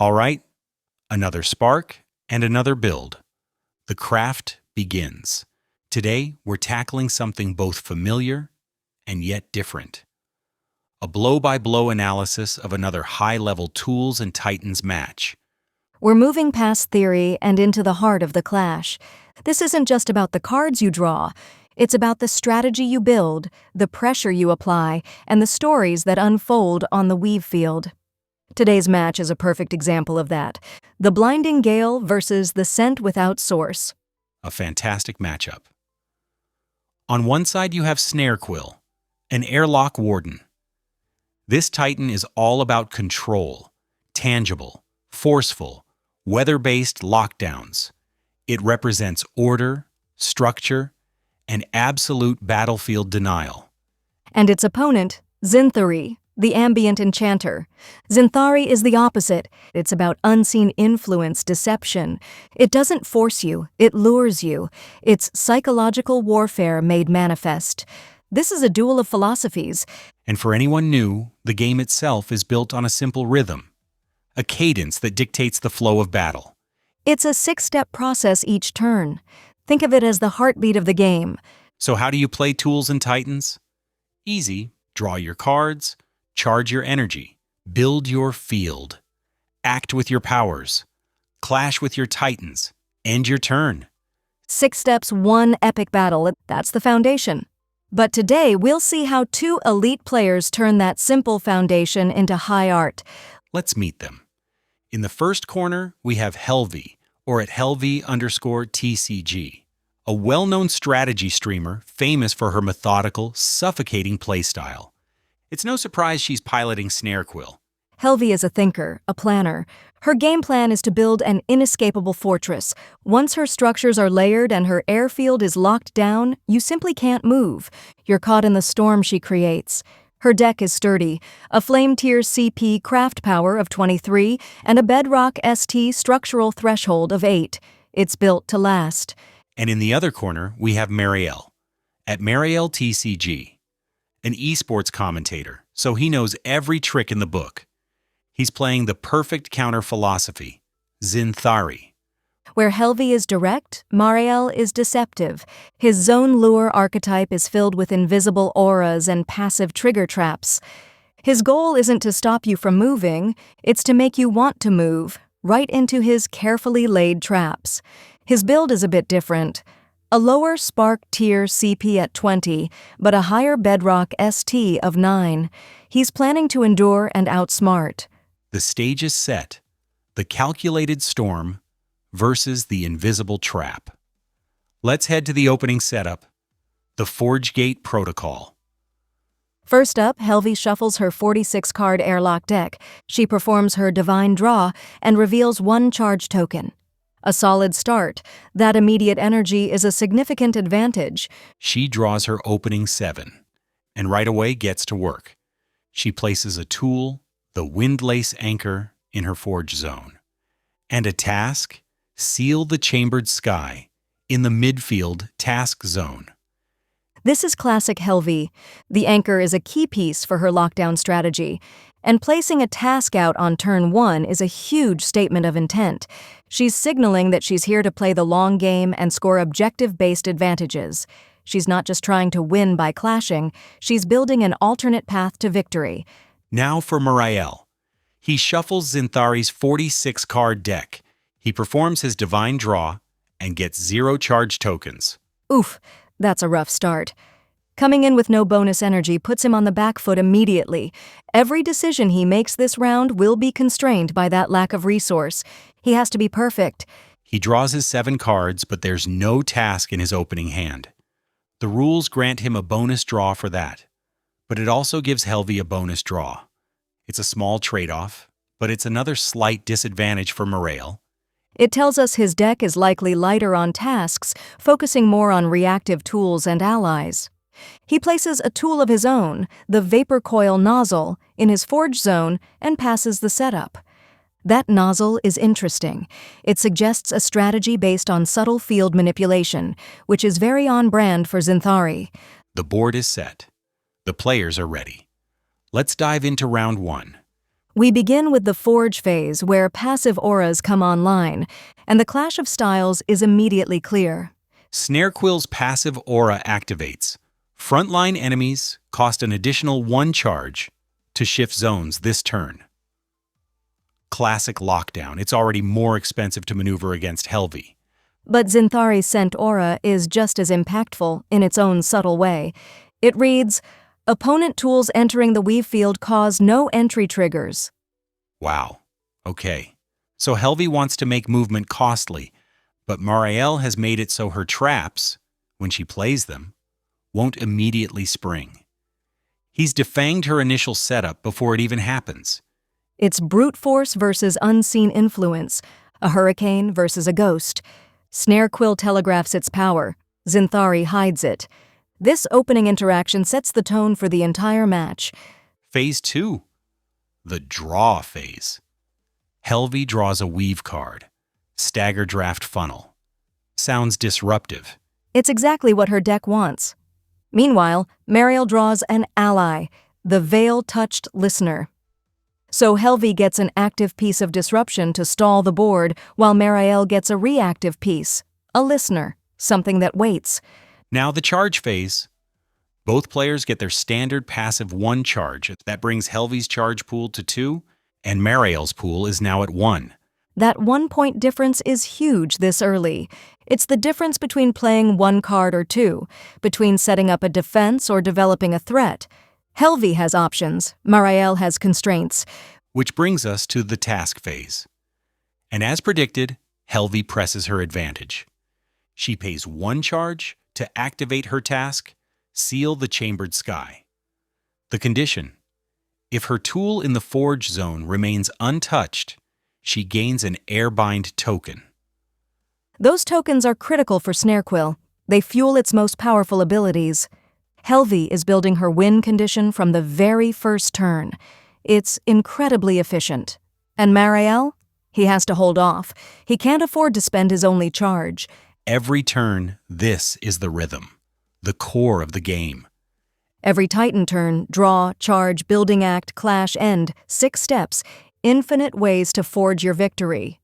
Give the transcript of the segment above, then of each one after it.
All right, another spark and another build. The craft begins. Today, we're tackling something both familiar and yet different. A blow-by-blow analysis of another high-level Tools and Titans match. We're moving past theory and into the heart of the clash. This isn't just about the cards you draw. It's about the strategy you build, the pressure you apply, and the stories that unfold on the weave field. Today's match is a perfect example of that. The Binding Gale versus the Scent Without Source. A fantastic matchup. On one side you have Snarequill, an Airlock Warden. This Titan is all about control, tangible, forceful, weather-based lockdowns. It represents order, structure, and absolute battlefield denial. And its opponent, Zinthari, the Ambient Enchanter. Zinthari is the opposite. It's about unseen influence, deception. It doesn't force you, it lures you. It's psychological warfare made manifest. This is a duel of philosophies. And for anyone new, the game itself is built on a simple rhythm, a cadence that dictates the flow of battle. It's a 6-step process each turn. Think of it as the heartbeat of the game. So how do you play Tools and Titans? Easy. Draw your cards, charge your energy, build your field, act with your powers, clash with your Titans, end your turn. 6 steps, 1 epic battle. That's the foundation. But today, we'll see how 2 elite players turn that simple foundation into high art. Let's meet them. In the first corner, we have Helvi, or at Helvi_TCG, a well-known strategy streamer famous for her methodical, suffocating playstyle. It's no surprise she's piloting Snarequill. Helvi is a thinker, a planner. Her game plan is to build an inescapable fortress. Once her structures are layered and her airfield is locked down, you simply can't move. You're caught in the storm she creates. Her deck is sturdy, a Flame Tier CP craft power of 23 and a Bedrock ST structural threshold of 8. It's built to last. And in the other corner, we have Marael, at Marael TCG, an esports commentator, so he knows every trick in the book. He's playing the perfect counter philosophy, Zinthari. Where Helvi is direct, Marael is deceptive. His zone lure archetype is filled with invisible auras and passive trigger traps. His goal isn't to stop you from moving, it's to make you want to move, right into his carefully laid traps. His build is a bit different. A lower Spark Tier CP at 20, but a higher Bedrock ST of 9. He's planning to endure and outsmart. The stage is set. The calculated storm versus the invisible trap. Let's head to the opening setup, the Forge Gate Protocol. First up, Helvi shuffles her 46-card Airlock deck. She performs her Divine Draw and reveals 1 charge token. A solid start. That immediate energy is a significant advantage. She draws her opening 7, and right away gets to work. She places a tool, the Windlace Anchor, in her forge zone. And a task, Seal the Chambered Sky, in the midfield task zone. This is classic Helvi. The anchor is a key piece for her lockdown strategy, and placing a task out on turn 1 is a huge statement of intent. She's signaling that she's here to play the long game and score objective-based advantages. She's not just trying to win by clashing, she's building an alternate path to victory. Now for Marael. He shuffles Zinthari's 46-card deck. He performs his Divine Draw and gets 0 charge tokens. Oof, that's a rough start. Coming in with no bonus energy puts him on the back foot immediately. Every decision he makes this round will be constrained by that lack of resource. He has to be perfect. He draws his 7 cards, but there's no task in his opening hand. The rules grant him a bonus draw for that, but it also gives Helvi a bonus draw. It's a small trade-off, but it's another slight disadvantage for Marael. It tells us his deck is likely lighter on tasks, focusing more on reactive tools and allies. He places a tool of his own, the Vapor Coil Nozzle, in his forge zone and passes the setup. That nozzle is interesting. It suggests a strategy based on subtle field manipulation, which is very on-brand for Zinthari. The board is set. The players are ready. Let's dive into round 1. We begin with the Forge phase, where passive auras come online, and the clash of styles is immediately clear. Snarequill's passive aura activates. Frontline enemies cost an additional 1 charge to shift zones this turn. Classic lockdown. It's already more expensive to maneuver against Helvi. But Zinthari's Scent Aura is just as impactful in its own subtle way. It reads, opponent tools entering the weave field cause no entry triggers. Wow. Okay. So Helvi wants to make movement costly, but Marael has made it so her traps, when she plays them, won't immediately spring. He's defanged her initial setup before it even happens. It's brute force versus unseen influence, a hurricane versus a ghost. Snarequill telegraphs its power. Zinthari hides it. This opening interaction sets the tone for the entire match. Phase 2. The draw phase. Helvi draws a weave card. Staggerdraft Funnel. Sounds disruptive. It's exactly what her deck wants. Meanwhile, Marael draws an ally, the Veil-Touched Listener. So Helvi gets an active piece of disruption to stall the board, while Marael gets a reactive piece, a listener, something that waits. Now the charge phase. Both players get their standard passive 1 charge. That brings Helvi's charge pool to 2, and Marael's pool is now at 1. That 1-point difference is huge this early. It's the difference between playing 1 card or 2, between setting up a defense or developing a threat. Helvi has options, Marael has constraints. Which brings us to the task phase. And as predicted, Helvi presses her advantage. She pays 1 charge to activate her task, Seal the Chambered Sky. The condition: if her tool in the Forge zone remains untouched, she gains an Airbind token. Those tokens are critical for Snarequill. They fuel its most powerful abilities. Helvi is building her win condition from the very first turn. It's incredibly efficient. And Marael? He has to hold off. He can't afford to spend his only charge. Every turn, this is the rhythm, the core of the game. Every Titan turn, draw, charge, building act, clash, end, 6 steps, infinite ways to forge your victory.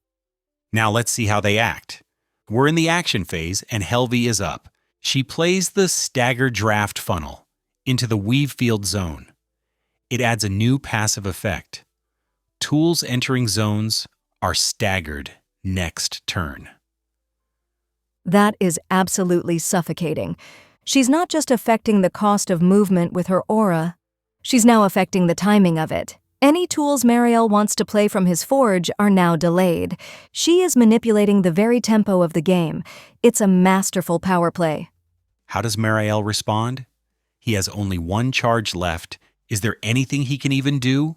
Now let's see how they act. We're in the action phase, and Helvi is up. She plays the Staggerdraft Funnel into the weave field zone. It adds a new passive effect. Tools entering zones are staggered next turn. That is absolutely suffocating. She's not just affecting the cost of movement with her aura, she's now affecting the timing of it. Any tools Marael wants to play from his forge are now delayed. She is manipulating the very tempo of the game. It's a masterful power play. How does Marael respond? He has only 1 charge left. Is there anything he can even do?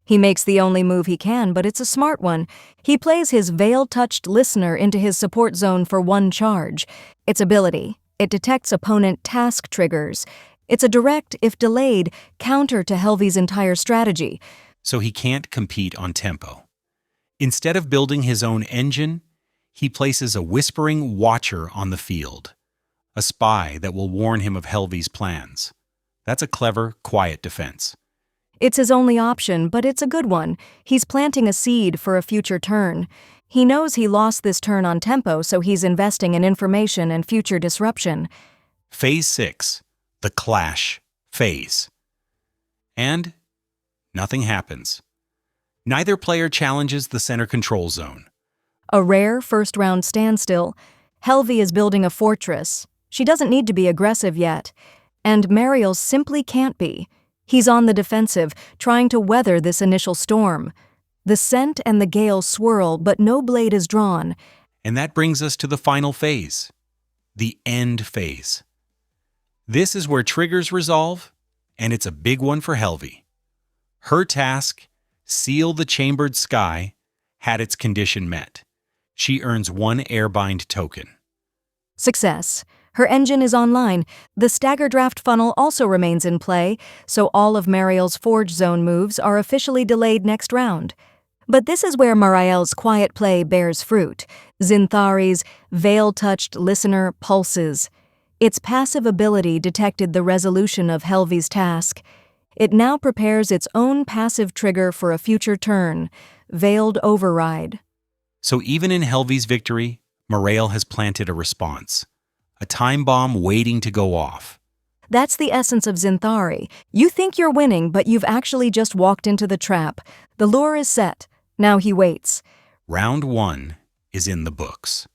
He makes the only move he can, but it's a smart one. He plays his Veil-Touched Listener into his support zone for 1 charge. Its ability: it detects opponent task triggers. It's a direct, if delayed, counter to Helvi's entire strategy. So he can't compete on tempo. Instead of building his own engine, he places a Whispering Watcher on the field, a spy that will warn him of Helvi's plans. That's a clever, quiet defense. It's his only option, but it's a good one. He's planting a seed for a future turn. He knows he lost this turn on tempo, so he's investing in information and future disruption. Phase 6, the Clash phase. And nothing happens. Neither player challenges the center control zone. A rare first-round standstill. Helvi is building a fortress. She doesn't need to be aggressive yet. And Marael simply can't be. He's on the defensive, trying to weather this initial storm. The scent and the gale swirl, but no blade is drawn. And that brings us to the final phase, the end phase. This is where triggers resolve, and it's a big one for Helvi. Her task, Seal the Chambered Sky, had its condition met. She earns 1 Airbind token. Success. Her engine is online. The Staggerdraft Funnel also remains in play, so all of Marael's Forge Zone moves are officially delayed next round. But this is where Marael's quiet play bears fruit. Zinthari's Veil-Touched Listener pulses. Its passive ability detected the resolution of Helvi's task. It now prepares its own passive trigger for a future turn, Veiled Override. So even in Helvi's victory, Marael has planted a response. A time bomb waiting to go off. That's the essence of Zinthari. You think you're winning, but you've actually just walked into the trap. The lure is set. Now he waits. Round 1 is in the books.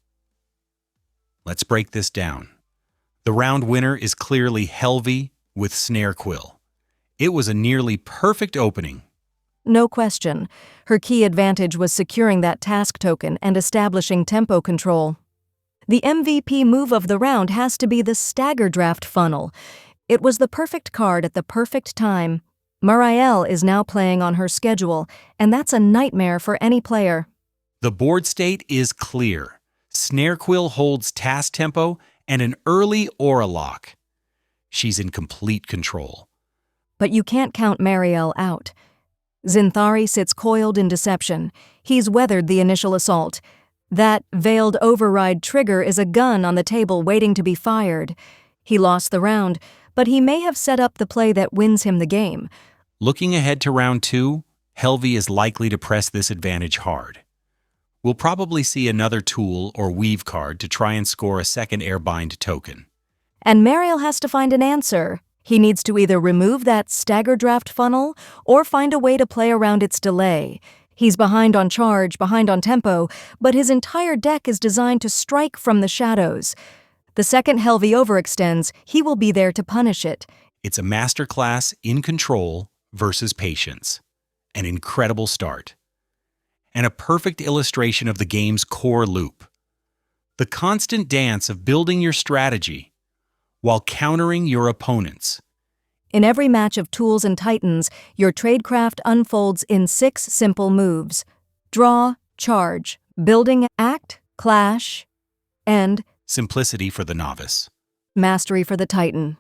Let's break this down. The round winner is clearly Helvi with Snarequill. It was a nearly perfect opening. No question. Her key advantage was securing that task token and establishing tempo control. The MVP move of the round has to be the Staggerdraft Funnel. It was the perfect card at the perfect time. Marael is now playing on her schedule, and that's a nightmare for any player. The board state is clear. Snarequill holds task tempo and an early Airlock. She's in complete control. But you can't count Marael out. Zinthari sits coiled in deception. He's weathered the initial assault. That Veiled Override trigger is a gun on the table waiting to be fired. He lost the round, but he may have set up the play that wins him the game. Looking ahead to round 2, Helvi is likely to press this advantage hard. We'll probably see another tool or weave card to try and score a second Airbind token. And Marael has to find an answer. He needs to either remove that Staggerdraft Funnel or find a way to play around its delay. He's behind on charge, behind on tempo, but his entire deck is designed to strike from the shadows. The second Helvi overextends, he will be there to punish it. It's a masterclass in control versus patience. An incredible start. And a perfect illustration of the game's core loop. The constant dance of building your strategy while countering your opponents. In every match of Tools and Titans, your tradecraft unfolds in 6 simple moves. Draw, charge, building, act, clash, and Simplicity for the novice. mastery for the Titan.